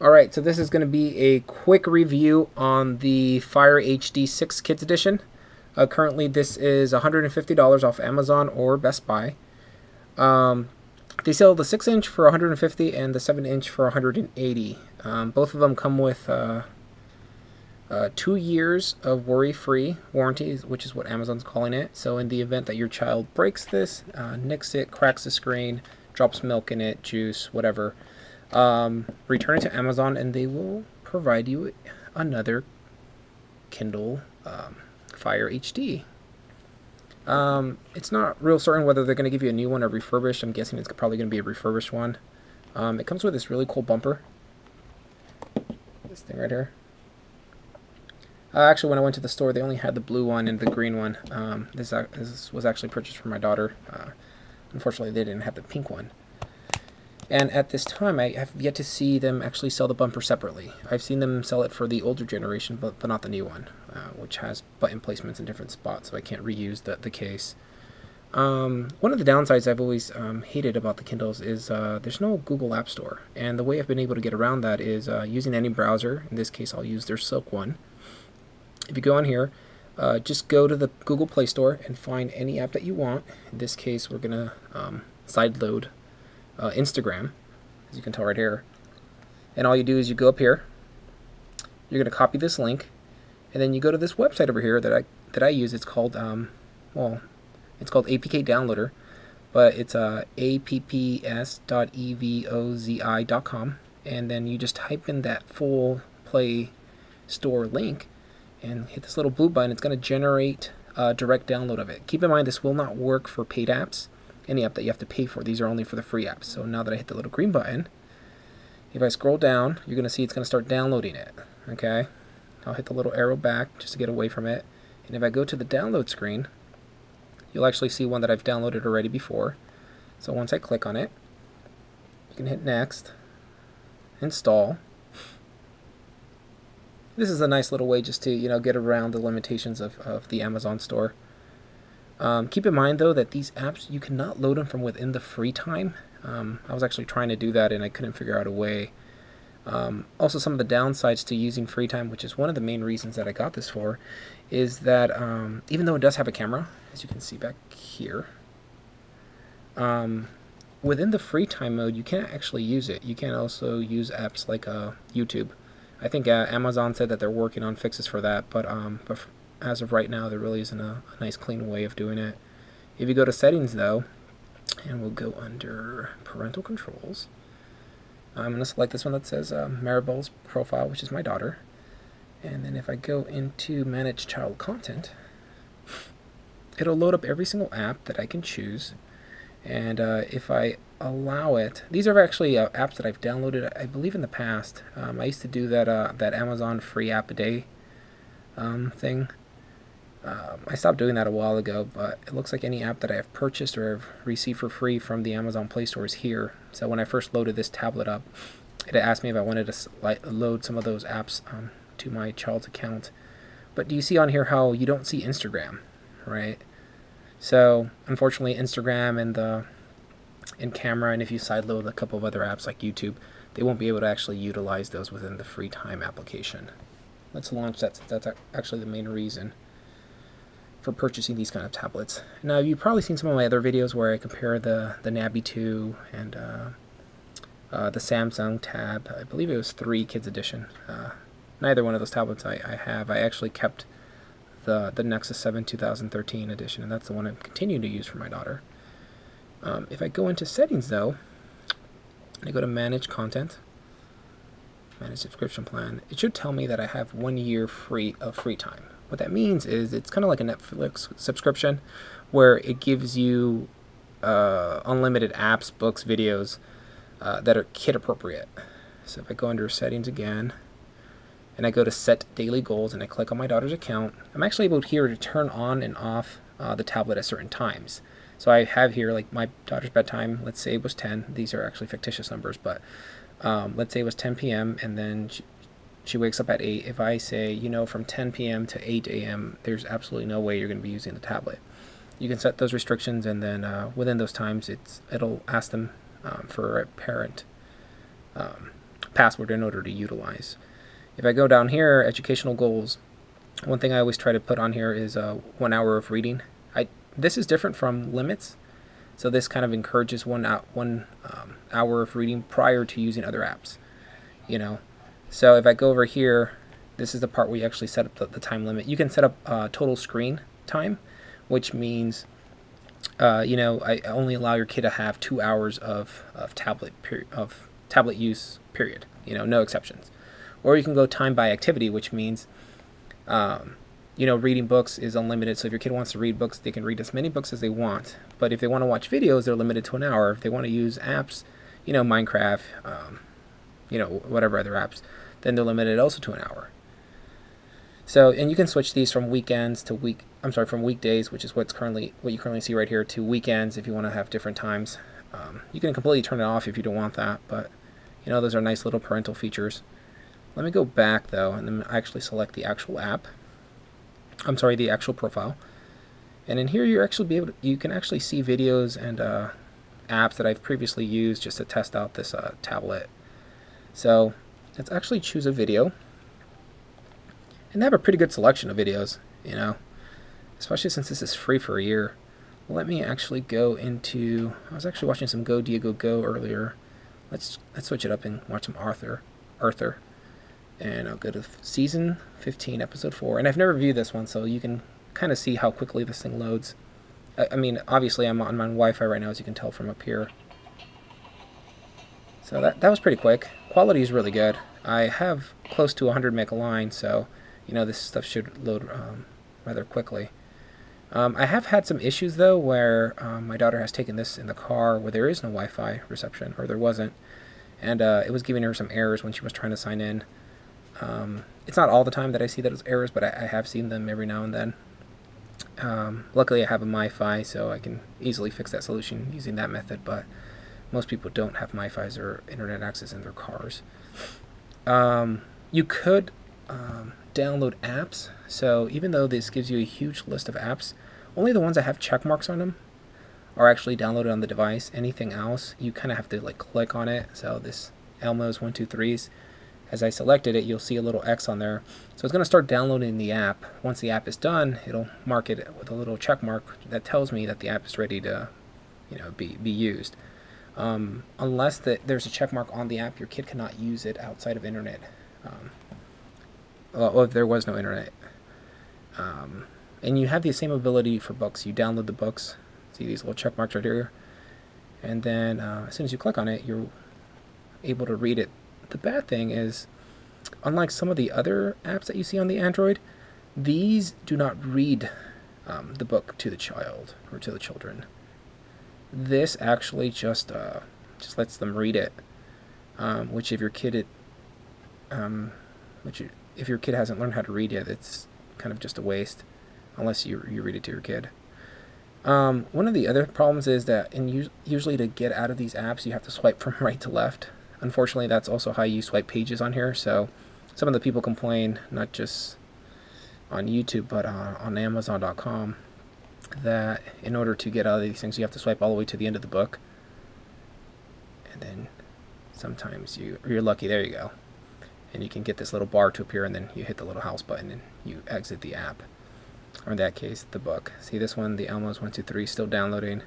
Alright, so this is going to be a quick review on the Fire HD 6 Kids Edition. Currently this is $150 off Amazon or Best Buy. They sell the 6-inch for $150 and the 7-inch for $180. Both of them come with 2 years of worry-free warranty, which is what Amazon's calling it. So in the event that your child breaks this, nicks it, cracks the screen, drops milk in it, juice, whatever, return it to Amazon and they will provide you another Kindle Fire HD. It's not real certain whether they're going to give you a new one or refurbished. I'm guessing it's probably going to be a refurbished one. It comes with this really cool bumper. This thing right here. Actually, when I went to the store, they only had the blue one and the green one. This was actually purchased for my daughter. Unfortunately, they didn't have the pink one. And at this time, I have yet to see them actually sell the bumper separately. I've seen them sell it for the older generation, but not the new one, which has button placements in different spots, so I can't reuse the case. One of the downsides I've always hated about the Kindles is there's no Google App Store. And the way I've been able to get around that is using any browser. In this case, I'll use their Silk one. If you go on here, just go to the Google Play Store and find any app that you want. In this case, we're going to sideload Instagram, as you can tell right here. And all you do is you go up here, you're going to copy this link, and then you go to this website over here that I use. It's called it's called APK Downloader, but it's apps.evozi.com, and then you just type in that full Play Store link and hit this little blue button. It's going to generate a direct download of it. Keep in mind this will not work for paid apps. Any app that you have to pay for. These are only for the free apps. So now that I hit the little green button, if I scroll down, you're going to see it's going to start downloading it. Okay? I'll hit the little arrow back just to get away from it. And if I go to the download screen, you'll actually see one that I've downloaded already before. So once I click on it, you can hit next, install. This is a nice little way just to, get around the limitations of the Amazon store. Keep in mind, though, that these apps, you cannot load them from within the free time. I was actually trying to do that, and I couldn't figure out a way. Also, some of the downsides to using free time, which is one of the main reasons that I got this for, is that even though it does have a camera, as you can see back here, within the free time mode, you can't actually use it. You can also use apps like YouTube. I think Amazon said that they're working on fixes for that, but as of right now, there really isn't a nice clean way of doing it. If you go to settings, though, and we'll go under parental controls, I'm going to select this one that says Maribel's profile, which is my daughter. And then if I go into manage child content, it'll load up every single app that I can choose. And if I allow it, these are actually apps that I've downloaded, I believe, in the past. I used to do that Amazon free app a day thing. I stopped doing that a while ago, but it looks like any app that I have purchased or have received for free from the Amazon Play Store is here. So when I first loaded this tablet up, it asked me if I wanted to load some of those apps to my child's account. But do you see on here how you don't see Instagram, right? So unfortunately, Instagram and camera, and if you sideload a couple of other apps like YouTube, they won't be able to actually utilize those within the free time application. Let's launch that, since that's actually the main reason for purchasing these kind of tablets. Now, you've probably seen some of my other videos where I compare the Nabi 2 and the Samsung Tab. I believe it was 3 Kids Edition. Neither one of those tablets I have. I actually kept the Nexus 7 2013 edition, and that's the one I'm continuing to use for my daughter. If I go into settings, though, and I go to manage content, manage subscription plan, it should tell me that I have 1 year free of free time. What that means is it's kind of like a Netflix subscription where it gives you unlimited apps, books, videos that are kid appropriate. So if I go under settings again and I go to set daily goals and I click on my daughter's account, I'm actually able here to turn on and off the tablet at certain times. So I have here, like, my daughter's bedtime, let's say it was 10. These are actually fictitious numbers, but let's say it was 10 p.m. and then she wakes up at 8. If I say, from 10 p.m. to 8 a.m., there's absolutely no way you're going to be using the tablet. You can set those restrictions, and then within those times, it'll ask them for a parent password in order to utilize. If I go down here, educational goals, one thing I always try to put on here is 1 hour of reading. This is different from limits, so this kind of encourages one hour of reading prior to using other apps. So if I go over here, this is the part where you actually set up the time limit. You can set up total screen time, which means I only allow your kid to have 2 hours of tablet use, period. No exceptions. Or you can go time by activity, which means reading books is unlimited. So if your kid wants to read books, they can read as many books as they want. But if they want to watch videos, they're limited to an hour. If they want to use apps, Minecraft, whatever other apps, then they're limited also to an hour. So, and you can switch these from weekends to from weekdays, which is what you currently see right here, to weekends if you want to have different times. You can completely turn it off if you don't want that, but those are nice little parental features. Let me go back though, and then actually select the actual app. The actual profile. And in here, you can actually see videos and apps that I've previously used just to test out this tablet. So let's actually choose a video. And they have a pretty good selection of videos, especially since this is free for a year. Let me actually go into, I was actually watching some Go Diego Go earlier. Let's switch it up and watch some Arthur. And I'll go to season 15, episode 4. And I've never viewed this one, so you can kind of see how quickly this thing loads. I mean, obviously I'm on my Wi-Fi right now, as you can tell from up here. So that was pretty quick. Quality is really good. I have close to 100 meg a line, so this stuff should load rather quickly. I have had some issues though where my daughter has taken this in the car where there is no Wi-Fi reception, or there wasn't, and it was giving her some errors when she was trying to sign in. It's not all the time that I see those errors, but I have seen them every now and then. Luckily I have a MiFi, so I can easily fix that solution using that method, but most people don't have MiFis or internet access in their cars. You could download apps, so even though this gives you a huge list of apps, only the ones that have check marks on them are actually downloaded on the device. Anything else, you kind of have to click on it. So this Elmo's 123s, as I selected it, you'll see a little X on there. So it's going to start downloading the app. Once the app is done, it'll mark it with a little check mark that tells me that the app is ready to be used. Unless there's a check mark on the app, your kid cannot use it outside of internet. Well, if there was no internet. And you have the same ability for books. You download the books. See these little check marks right here? And then as soon as you click on it, you're able to read it. The bad thing is, unlike some of the other apps that you see on the Android, these do not read the book to the child or to the children. This actually just lets them read it, which if your kid if your kid hasn't learned how to read yet, it's kind of just a waste, unless you read it to your kid. One of the other problems is that usually to get out of these apps, you have to swipe from right to left. Unfortunately, that's also how you swipe pages on here. So some of the people complain, not just on YouTube, but on Amazon.com, that in order to get out of these things, you have to swipe all the way to the end of the book. And then sometimes you're lucky, there you go. And you can get this little bar to appear, and then you hit the little house button and you exit the app. Or in that case, the book. See this one, the Elmo's 123, still downloading.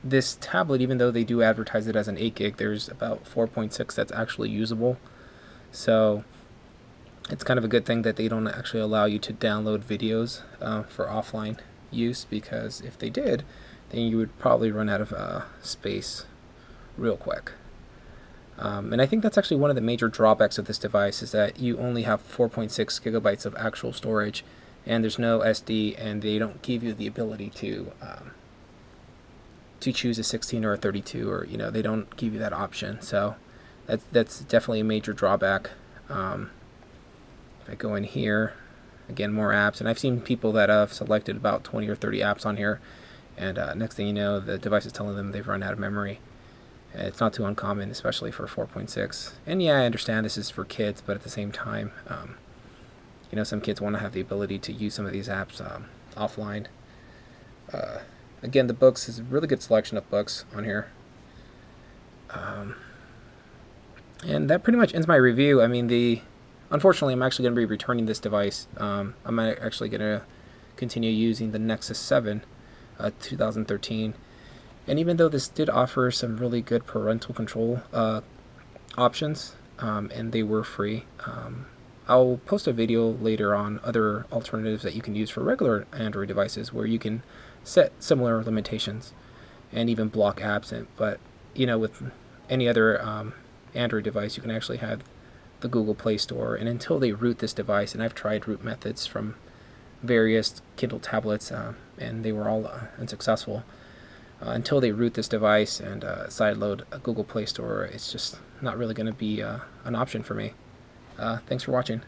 This tablet, even though they do advertise it as an 8 gig, there's about 4.6 that's actually usable. So it's kind of a good thing that they don't actually allow you to download videos for offline use, because if they did, then you would probably run out of space real quick. And I think that's actually one of the major drawbacks of this device, is that you only have 4.6 gigabytes of actual storage, and there's no SD, and they don't give you the ability to choose a 16 or a 32, or they don't give you that option. So that's definitely a major drawback. If I go in here, again, more apps, and I've seen people that have selected about 20 or 30 apps on here, and next thing you know, the device is telling them they've run out of memory. It's not too uncommon, especially for 4.6. And yeah, I understand this is for kids, but at the same time, some kids want to have the ability to use some of these apps offline. Again, the books is a really good selection of books on here. And that pretty much ends my review. I mean, unfortunately, I'm actually going to be returning this device. I'm actually going to continue using the Nexus 7 2013. And even though this did offer some really good parental control options, and they were free, I'll post a video later on other alternatives that you can use for regular Android devices where you can set similar limitations and even block apps. But with any other Android device, you can actually have the Google Play Store. And until they root this device, and I've tried root methods from various Kindle tablets, and they were all unsuccessful. Until they root this device and sideload a Google Play Store, it's just not really going to be an option for me. Thanks for watching.